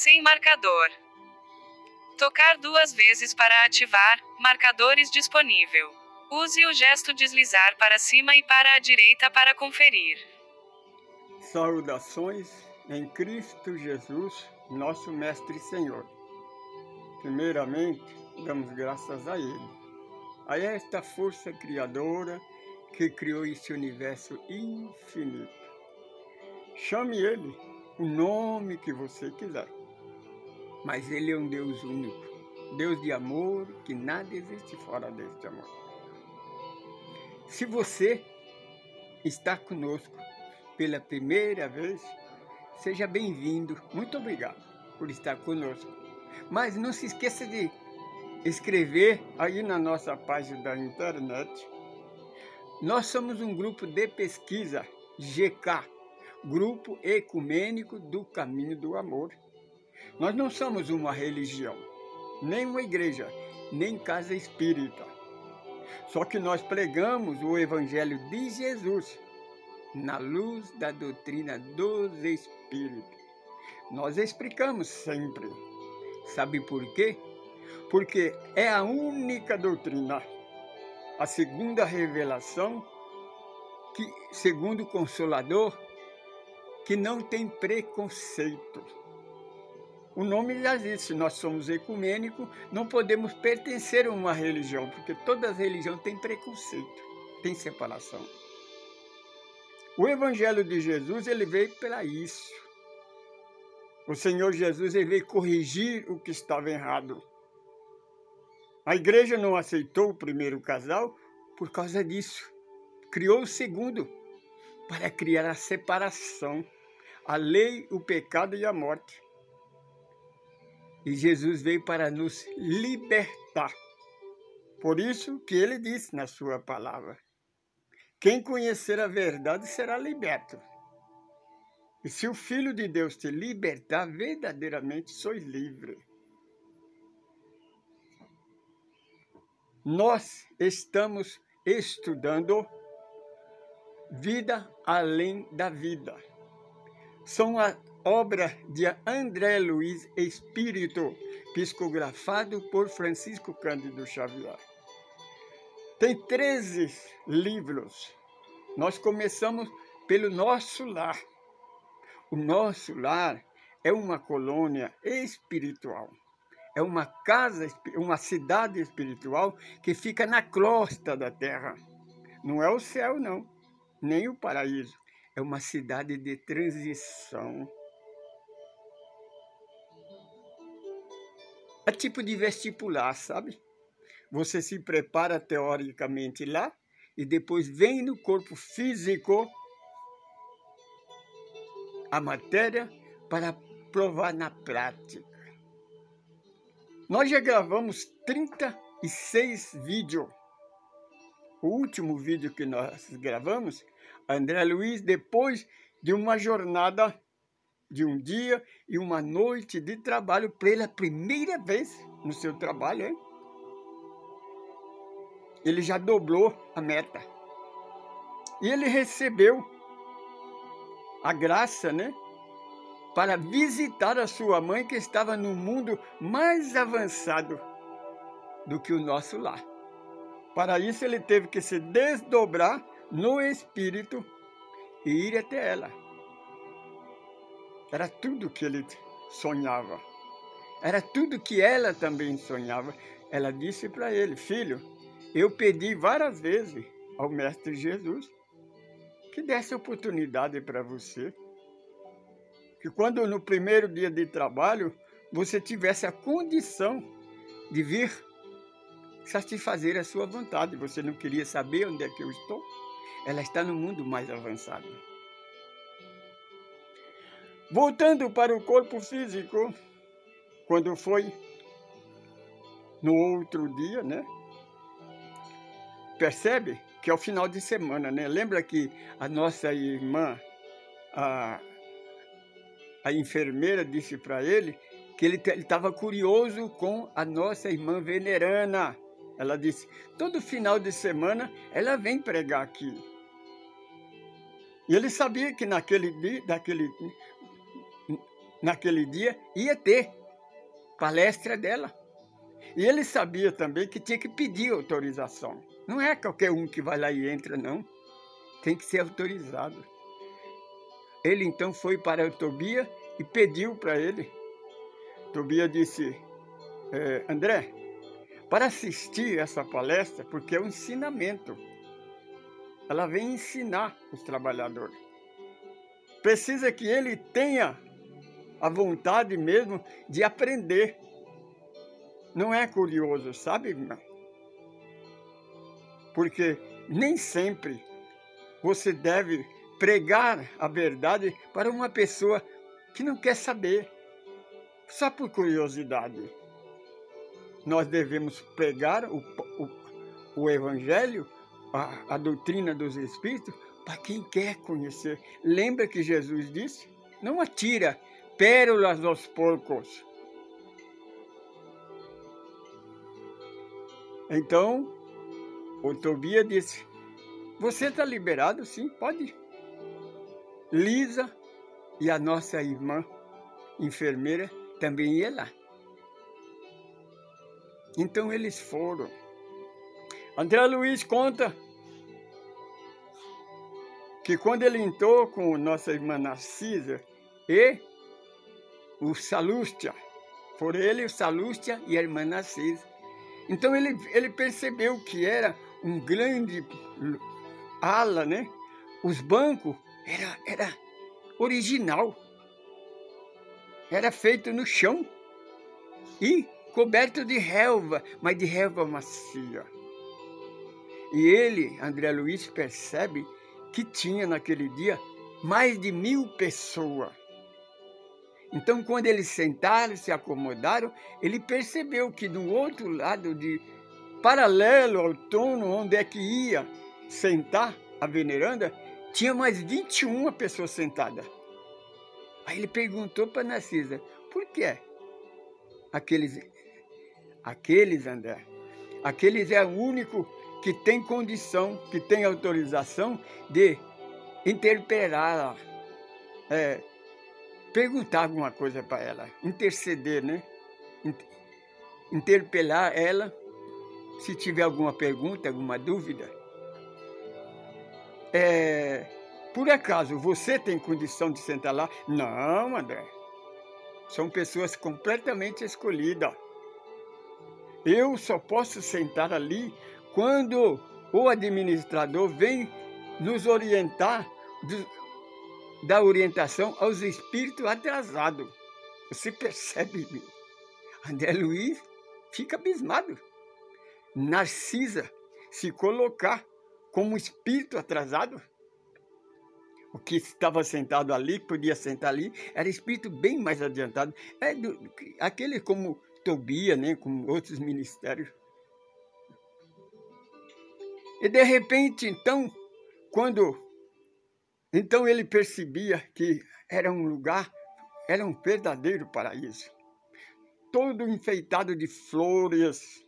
sem marcador. Tocar 2 vezes para ativar, marcadores disponível. Use o gesto deslizar para cima e para a direita para conferir. Saudações em Cristo Jesus, nosso Mestre e Senhor. Primeiramente, damos graças a Ele, a esta força criadora que criou esse universo infinito. Chame Ele o nome que você quiser, mas Ele é um Deus único, Deus de amor, que nada existe fora deste amor. Se você está conosco pela primeira vez, seja bem-vindo. Muito obrigado por estar conosco. Mas não se esqueça de escrever aí na nossa página da internet. Nós somos um grupo de pesquisa, GK, Grupo Ecumênico do Caminho do Amor. Nós não somos uma religião, nem uma igreja, nem casa espírita. Só que nós pregamos o Evangelho de Jesus na luz da doutrina dos Espíritos. Nós explicamos sempre. Sabe por quê? Porque é a única doutrina, a segunda revelação, que, segundo o Consolador, que não tem preconceito. O nome já disse, nós somos ecumênicos, não podemos pertencer a uma religião, porque toda religião tem preconceito, tem separação. O Evangelho de Jesus, ele veio para isso. O Senhor Jesus, ele veio corrigir o que estava errado. A igreja não aceitou o primeiro casal por causa disso. Criou o segundo para criar a separação, a lei, o pecado e a morte. E Jesus veio para nos libertar. Por isso que ele disse na sua palavra: quem conhecer a verdade será liberto. E se o Filho de Deus te libertar, verdadeiramente sois livre. Nós estamos estudando Vida Além da Vida. São a obra de André Luiz Espírito, psicografado por Francisco Cândido Xavier. Tem 13 livros. Nós começamos pelo nosso lar. O nosso lar é uma colônia espiritual. É uma casa, uma cidade espiritual que fica na crosta da terra. Não é o céu, não, nem o paraíso. É uma cidade de transição. É tipo de vestibular, sabe? Você se prepara teoricamente lá e depois vem no corpo físico a matéria para provar na prática. Nós já gravamos 36 vídeos. O último vídeo que nós gravamos, André Luiz, depois de uma jornada de um dia e uma noite de trabalho pela primeira vez no seu trabalho, hein? Ele já dobrou a meta. E ele recebeu a graça, né, para visitar a sua mãe, que estava no mundo mais avançado do que o nosso lar. Para isso, ele teve que se desdobrar no espírito e ir até ela. Era tudo que ele sonhava. Era tudo que ela também sonhava. Ela disse para ele: filho, eu pedi várias vezes ao Mestre Jesus que desse oportunidade para você. Que quando no primeiro dia de trabalho, você tivesse a condição de vir satisfazer a sua vontade. Você não queria saber onde é que eu estou? Ela está no mundo mais avançado. Voltando para o corpo físico, quando foi no outro dia, né? Percebe que é o final de semana, né? Lembra que a nossa irmã, a enfermeira, disse para ele que ele estava curioso com a nossa irmã venerana. Ela disse, todo final de semana ela vem pregar aqui. E ele sabia que naquele dia, ia ter palestra dela. E ele sabia também que tinha que pedir autorização. Não é qualquer um que vai lá e entra, não. Tem que ser autorizado. Ele então foi para o Tobias e pediu para ele. Tobias disse, André, para assistir essa palestra, porque é um ensinamento, ela vem ensinar os trabalhadores. Precisa que ele tenha a vontade mesmo de aprender. Não é curioso, sabe, irmão? Porque nem sempre você deve pregar a verdade para uma pessoa que não quer saber, só por curiosidade. Nós devemos pregar o Evangelho, a doutrina dos Espíritos, para quem quer conhecer. Lembra que Jesus disse? Não atira pérolas aos porcos. Então, o Tobias disse, você está liberado? Sim, pode ir. Lisa e a nossa irmã enfermeira também ia lá. Então eles foram. André Luiz conta que quando ele entrou com nossa irmã Narcisa e o Salústia, foram ele, o Salústia e a irmã Narcisa. Então ele percebeu que era um grande ala, né? Os bancos era original. Era feito no chão e coberto de relva, mas de relva macia. E ele, André Luiz, percebe que tinha naquele dia mais de 1000 pessoas. Então, quando eles sentaram, se acomodaram, ele percebeu que do outro lado, paralelo ao trono onde é que ia sentar a veneranda, tinha mais 21 pessoas sentadas. Aí ele perguntou para Narcisa, por quê? Aqueles, André, aqueles é o único que tem condição, que tem autorização de interpelar, perguntar alguma coisa para ela, interceder, né? Interpelar ela, se tiver alguma pergunta, alguma dúvida. Por acaso, você tem condição de sentar lá? Não, André. São pessoas completamente escolhidas. Eu só posso sentar ali quando o administrador vem nos orientar, dar orientação aos espíritos atrasados. Você percebe? André Luiz fica abismado. Narcisa se colocar como espírito atrasado. O que estava sentado ali, podia sentar ali, era espírito bem mais adiantado. Aquele como Tobias, né, como outros ministérios. E de repente, então ele percebia que era um lugar, era um verdadeiro paraíso. Todo enfeitado de flores.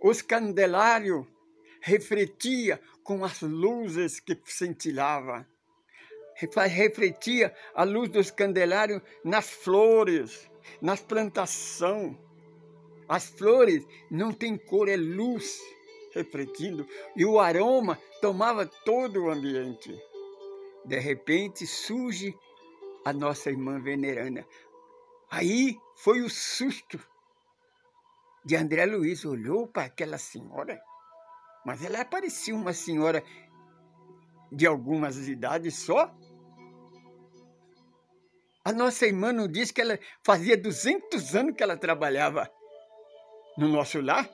Os candelários refletiam com as luzes que cintilavam. Refletia a luz dos candelários nas flores, nas plantações. As flores não têm cor, é luz refletindo. E o aroma tomava todo o ambiente. De repente surge a nossa irmã veneranda. Aí foi o susto de André Luiz. Olhou para aquela senhora, mas ela parecia uma senhora de algumas idades só. A nossa irmã não disse que ela fazia 200 anos que ela trabalhava no nosso lar?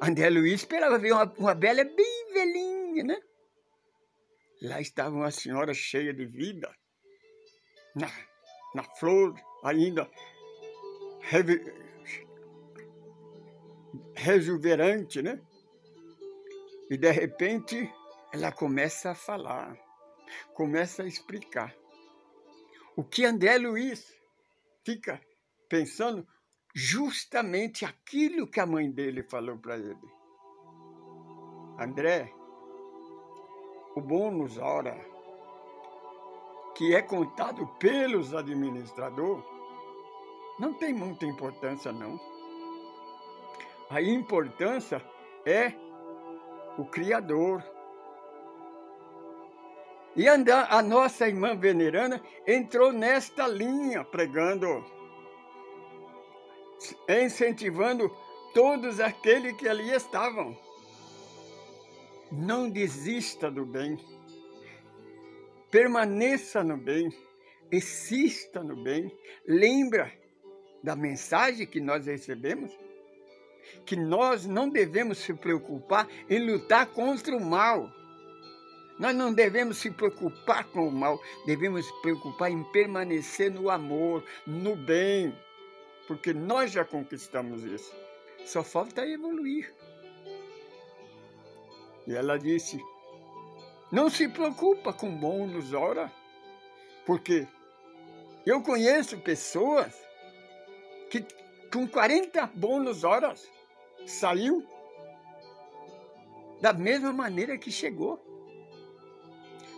André Luiz esperava ver uma velha bem velhinha, né? Lá estava uma senhora cheia de vida, na flor ainda rejuverante, né? E de repente ela começa a falar, começa a explicar. O que André Luiz fica pensando, justamente aquilo que a mãe dele falou para ele. André, o bom nos ora, que é contado pelos administradores, não tem muita importância, não. A importância é o Criador. E a nossa irmã veneranda entrou nesta linha, pregando, incentivando todos aqueles que ali estavam. Não desista do bem. Permaneça no bem. Insista no bem. Lembra da mensagem que nós recebemos? Que nós não devemos se preocupar em lutar contra o mal. Nós não devemos se preocupar com o mal. Devemos se preocupar em permanecer no amor, no bem. Porque nós já conquistamos isso. Só falta evoluir. E ela disse, não se preocupa com bônus hora, porque eu conheço pessoas que com 40 bônus horas saiu da mesma maneira que chegou.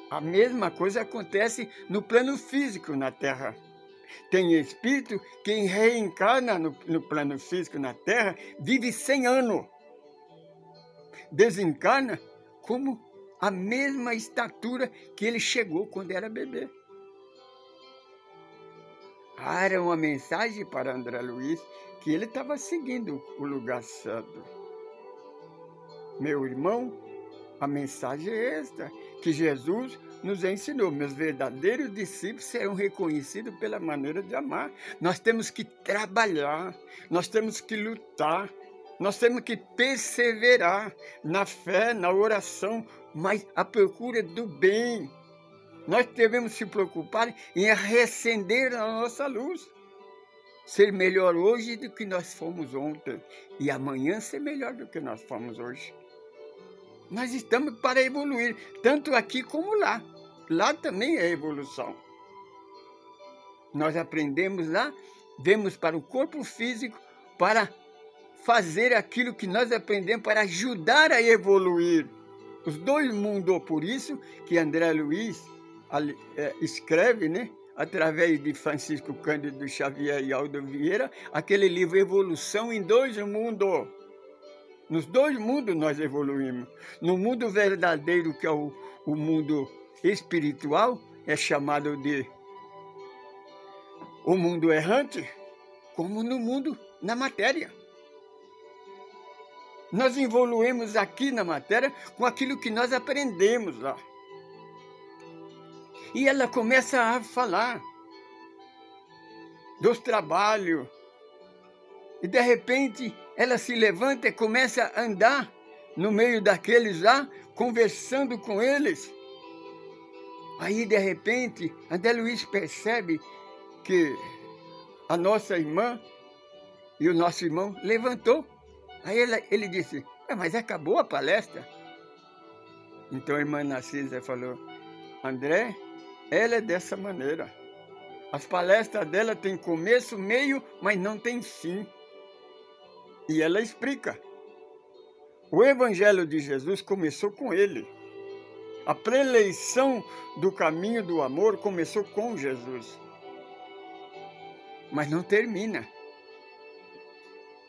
A mesma coisa acontece no plano físico na Terra. Tem espírito que reencarna no plano físico na Terra, vive 100 anos. Desencarna como a mesma estatura que ele chegou quando era bebê. Era uma mensagem para André Luiz que ele estava seguindo o lugar certo. Meu irmão, a mensagem é esta, que Jesus nos ensinou. Meus verdadeiros discípulos serão reconhecidos pela maneira de amar. Nós temos que trabalhar, nós temos que lutar, nós temos que perseverar na fé, na oração, mas a procura do bem. Nós devemos se preocupar em reacender a nossa luz. Ser melhor hoje do que nós fomos ontem. E amanhã ser melhor do que nós fomos hoje. Nós estamos para evoluir, tanto aqui como lá. Lá também é evolução. Nós aprendemos lá, vemos para o corpo físico, para fazer aquilo que nós aprendemos, para ajudar a evoluir. Os dois mundos, por isso que André Luiz escreve, né, através de Francisco Cândido Xavier e Aldo Vieira, aquele livro Evolução em Dois Mundos. Nos dois mundos nós evoluímos. No mundo verdadeiro, que é o mundo espiritual, é chamado de o mundo errante, como no mundo, na matéria. Nós evoluímos aqui na matéria com aquilo que nós aprendemos lá. E ela começa a falar dos trabalhos. E de repente ela se levanta e começa a andar no meio daqueles lá, conversando com eles. Aí de repente André Luiz percebe que a nossa irmã e o nosso irmão levantou. Aí ele disse, mas acabou a palestra? Então a irmã Narcisa falou, André, ela é dessa maneira. As palestras dela têm começo, meio, mas não tem fim. E ela explica. O Evangelho de Jesus começou com ele. A preleição do caminho do amor começou com Jesus. Mas não termina.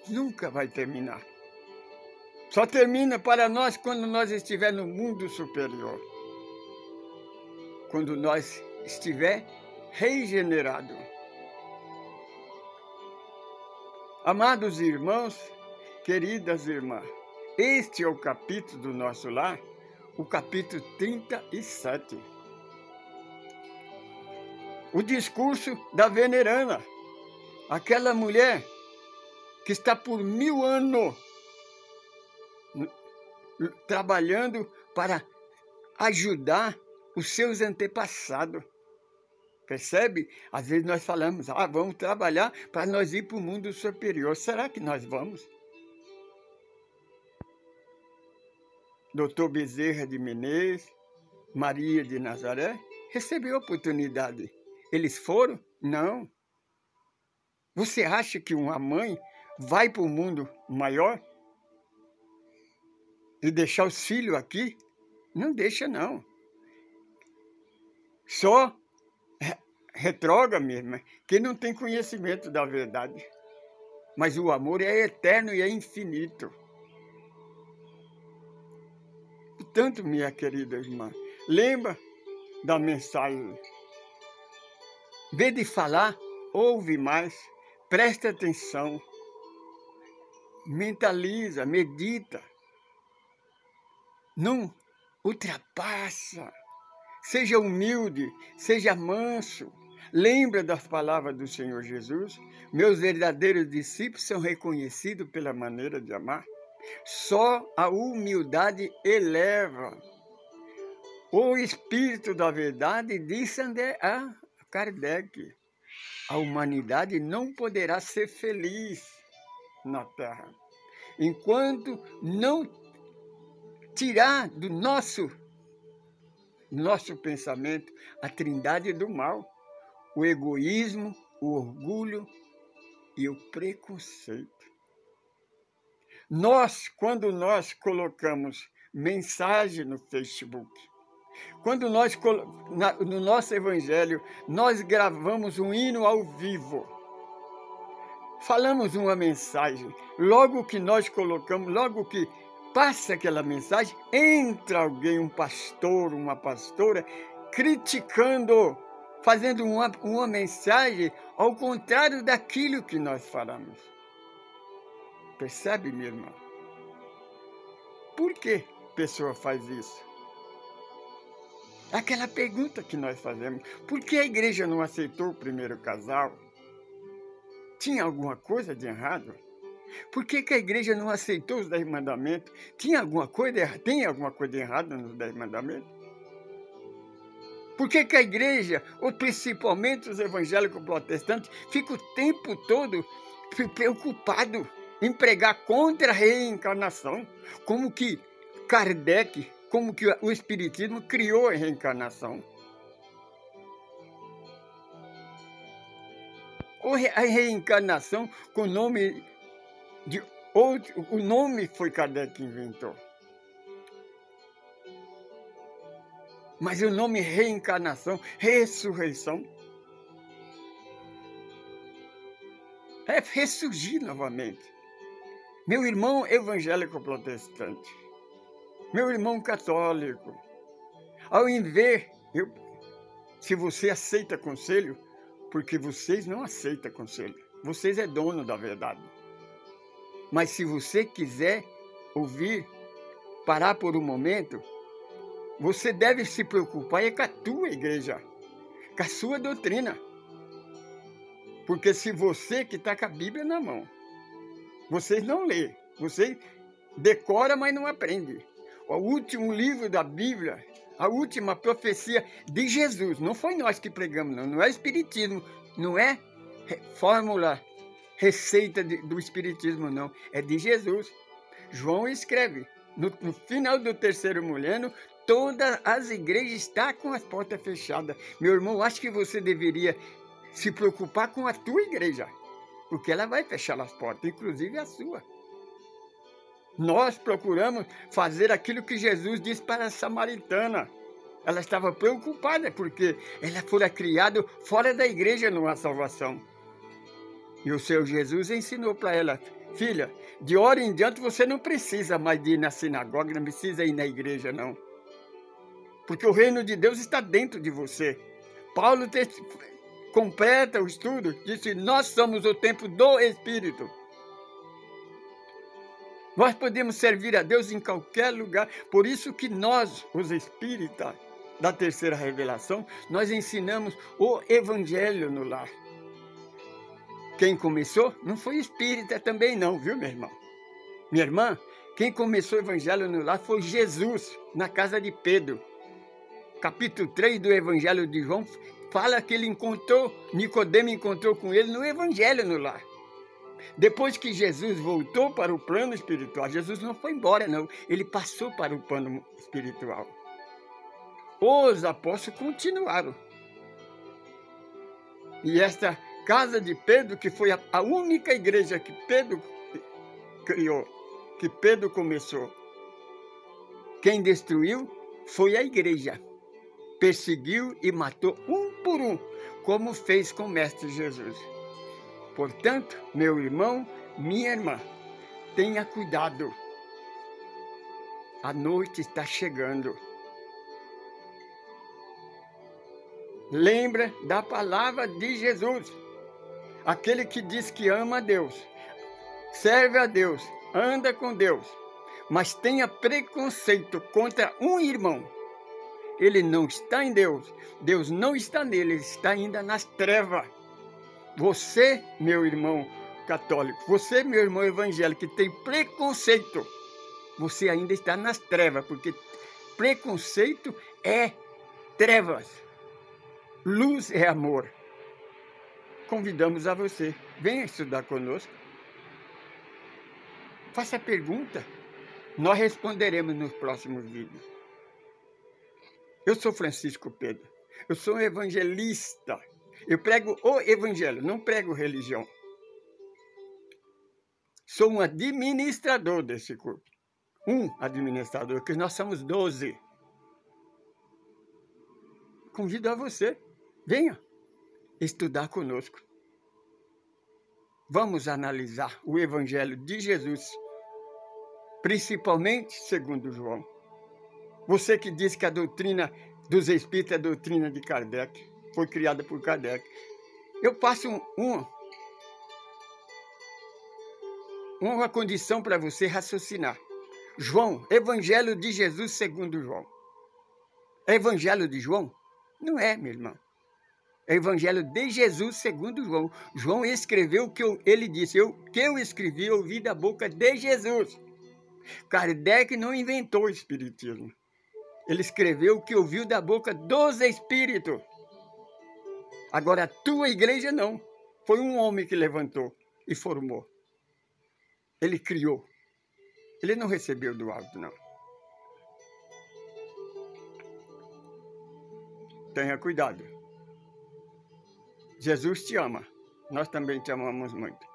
Nunca vai terminar. Só termina para nós quando nós estiver no mundo superior. Quando nós estiver regenerado. Amados irmãos, queridas irmãs, este é o capítulo do nosso lar, o capítulo 37. O discurso da veneranda, aquela mulher que está por 1000 anos trabalhando para ajudar os seus antepassados. Percebe? Às vezes nós falamos, vamos trabalhar para nós ir para o mundo superior. Será que nós vamos? Doutor Bezerra de Menezes, Maria de Nazaré, recebeu a oportunidade. Eles foram? Não. Você acha que uma mãe vai para o mundo maior e deixar os filhos aqui? Não deixa, não. Só retrógrado mesmo, que não tem conhecimento da verdade. Mas o amor é eterno e é infinito. Portanto, minha querida irmã, lembra da mensagem. Em vez de falar, ouve mais, presta atenção, mentaliza, medita. Não ultrapassa. Seja humilde, seja manso. Lembra das palavras do Senhor Jesus? Meus verdadeiros discípulos são reconhecidos pela maneira de amar. Só a humildade eleva. O Espírito da Verdade disse a Kardec: a humanidade não poderá ser feliz na Terra enquanto não tirar do nosso pensamento a trindade do mal, o egoísmo, o orgulho e o preconceito. Quando nós colocamos mensagem no Facebook, quando nós, no nosso evangelho, nós gravamos um hino ao vivo, falamos uma mensagem, logo que nós colocamos, logo que passa aquela mensagem, entra alguém, um pastor, uma pastora, criticando, fazendo uma mensagem ao contrário daquilo que nós falamos. Percebe, minha irmã? Por que a pessoa faz isso? Aquela pergunta que nós fazemos: por que a igreja não aceitou o primeiro casal? Tinha alguma coisa de errado? Por que a igreja não aceitou os 10 mandamentos? Tem alguma coisa de errado nos 10 mandamentos? Por que a igreja, ou principalmente os evangélicos protestantes, ficam o tempo todo preocupados em pregar contra a reencarnação? Como que Kardec, como que o Espiritismo criou a reencarnação? Ou a reencarnação com o nome de outro, o nome foi Kardec que inventou. Mas o nome reencarnação, ressurreição, é ressurgir novamente. Meu irmão evangélico protestante, meu irmão católico, ao invés, se você aceita conselho, porque vocês não aceitam conselho, vocês é dono da verdade. Mas se você quiser ouvir, parar por um momento, você deve se preocupar com a tua igreja, com a sua doutrina. Porque se você que está com a Bíblia na mão, vocês não lê, você decora, mas não aprende. O último livro da Bíblia, a última profecia de Jesus, não foi nós que pregamos, não é Espiritismo, não é fórmula, receita do Espiritismo, não, é de Jesus. João escreve, no final do 3º milênio, todas as igrejas estão com as portas fechadas. Meu irmão, acho que você deveria se preocupar com a tua igreja, porque ela vai fechar as portas, inclusive a sua. Nós procuramos fazer aquilo que Jesus disse para a samaritana. Ela estava preocupada porque ela fora criada fora da igreja numa salvação. E o Senhor Jesus ensinou para ela: filha, de hora em diante você não precisa mais de ir na sinagoga, não precisa ir na igreja, não. Porque o reino de Deus está dentro de você. Paulo completa o estudo, disse: nós somos o templo do Espírito. Nós podemos servir a Deus em qualquer lugar. Por isso que nós, os espíritas da terceira revelação, nós ensinamos o evangelho no lar. Quem começou não foi espírita também não, viu, meu irmão? Minha irmã, quem começou o evangelho no lar foi Jesus, na casa de Pedro. Capítulo 3 do evangelho de João fala que ele encontrou, Nicodemo encontrou com ele no evangelho no lar. Depois que Jesus voltou para o plano espiritual, Jesus não foi embora, não. Ele passou para o plano espiritual. Os apóstolos continuaram. E esta casa de Pedro, que foi a única igreja que Pedro criou, que Pedro começou, quem destruiu foi a igreja. Perseguiu e matou um por um. como fez com o Mestre Jesus. Portanto, meu irmão, minha irmã, tenha cuidado. A noite está chegando. Lembra da palavra de Jesus. Aquele que diz que ama a Deus, serve a Deus, anda com Deus, mas tenha preconceito contra um irmão. Ele não está em Deus. Deus não está nele, ele está ainda nas trevas. Você, meu irmão católico, você, meu irmão evangélico, que tem preconceito, você ainda está nas trevas, porque preconceito é trevas. Luz é amor. Convidamos a você, venha estudar conosco. Faça pergunta, nós responderemos nos próximos vídeos. Eu sou Francisco Pedro, eu sou um evangelista. Eu prego o evangelho, não prego religião. Sou um administrador desse culto. Um administrador, porque nós somos 12. Convido a você, venha estudar conosco. Vamos analisar o evangelho de Jesus, principalmente segundo João. Você que diz que a doutrina dos espíritos é a doutrina de Kardec, foi criada por Kardec. Eu passo uma condição para você raciocinar. João, Evangelho de Jesus segundo João. É Evangelho de João? Não é, meu irmão. É Evangelho de Jesus segundo João. João escreveu o que ele disse. Que eu escrevi, eu ouvi da boca de Jesus. Kardec não inventou o espiritismo. Ele escreveu o que ouviu da boca dos espíritos. Agora, a tua igreja não. Foi um homem que levantou e formou. Ele criou. Ele não recebeu do alto, não. Tenha cuidado. Jesus te ama. Nós também te amamos muito.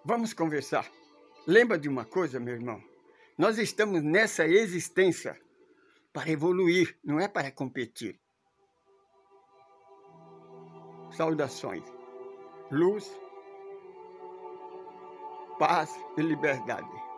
Vamos conversar. Lembra de uma coisa, meu irmão? Nós estamos nessa existência para evoluir, não é para competir. Saudações. Luz, paz e liberdade.